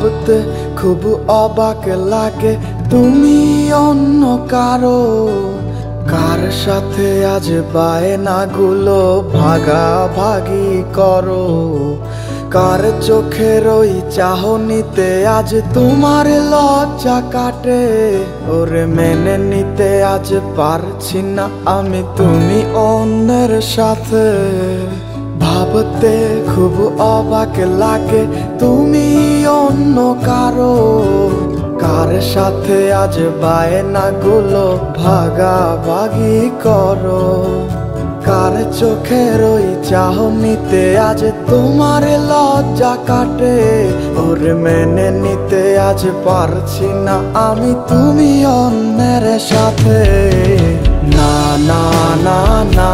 ভাবতে খুব অবাক লাগে তুমি অন্য কারো, কার সাথে আজ বায়নাগুলো ভাগাভাগি করো। কার চোখের ওই চাহনিতে আজ তোমার লজ্জা কাটে, ওরে মেনে নিতে আজ পারছি না আমি তুমি অন্যের সাথে। ভাবতে খুব অবাক লাগে তুমি অন্য কারো, কার সাথে আজ বায়নাগুলো ভাগাভাগি করো। কার চোখের ওই চাহনিতে আজ তোমার লজ্জা কাটে, ওরে মেনে নিতে আজ পারছি না আমি তুমি অন্যের সাথে। না না না না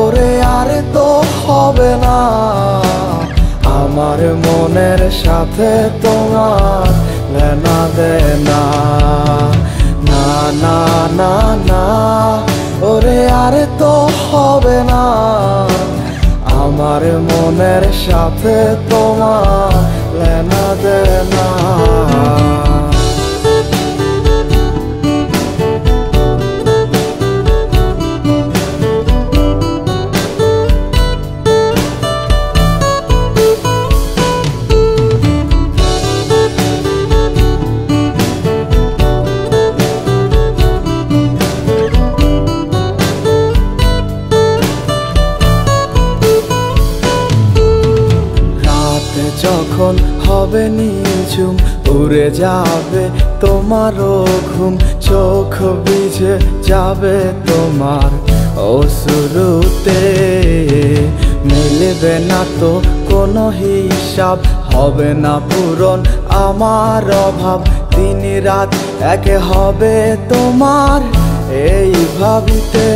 ওরে আর তো হবে না, আমার মনের সাথে তোমার লেনা দেনা। না না না না ওরে আর তো হবে না, আমার মনের সাথে তোমার লেনা দেনা। যখন হবে নিঝুম উড়ে যাবে তোমারও ঘুম, চোখ ভিজে যাবে তোমার অশ্রুতে। মিলবে না তো কোনো হিসাব, হবে না পূরণ আমার অভাব, দিন রাত এক হবে তোমার এই ভাবিতে।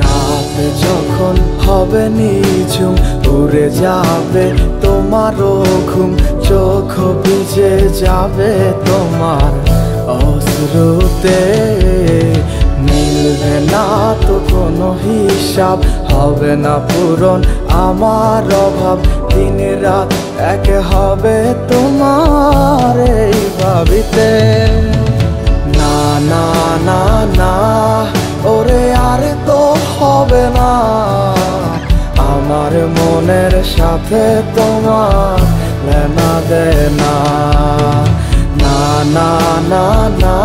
রাত যখন হবে নিঝুম উড়ে যাবে তোমারও ঘুম, চোখ ভিজে যাবে তোমার অশ্রুতে। মিলবে না তো কোনো হিসাব, হবে না পূরণ আমার অভাব, দিন রাত এক হবে তোমার এই ভাবিতে। না না না না ওরে আর তো হবে না, আমার মনের সাথে তোমার লেনা দেনা। না না না না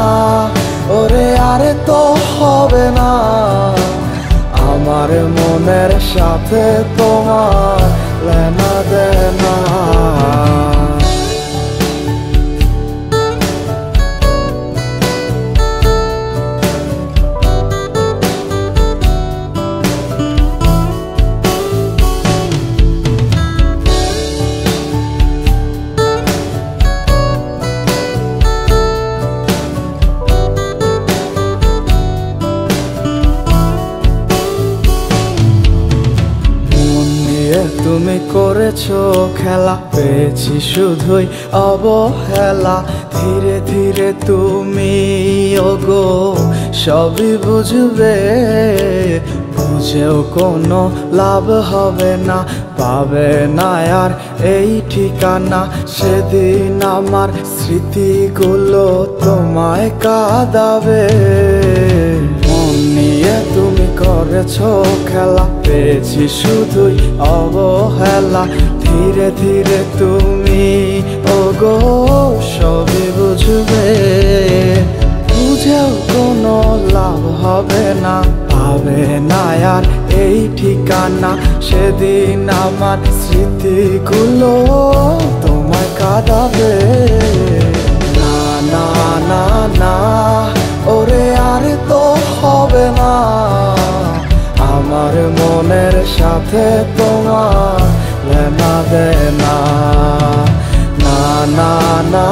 ওরে আর তো হবে না, আমার মনের সাথে তোমার লেনা দেনা। তুমি করেছো খেলা, পেয়েছি শুধুই অবহেলা। ধীরে ধীরে তুমি ওগো সবই বুঝবে, বুঝেও কোনো লাভ হবে না, পাবে না আর এই ঠিকানা। সেদিন আমার স্মৃতিগুলো তোমায় কাঁদাবে, মন নিয়ে তুমি করেছো খেলা, পেয়েছি শুধুই অবহেলা। ধীরে ধীরে তুমি ওগো সবই বুঝবে, বুঝেও কোনো লাভ হবে না, পাবে না আর এই ঠিকানা। সেদিন আমার স্মৃতিগুলো তোমায় কাঁদাবে। না না না না ওরে আর তো হবে না, আমার মনের সাথে তোমার লেনা দেনা। না না না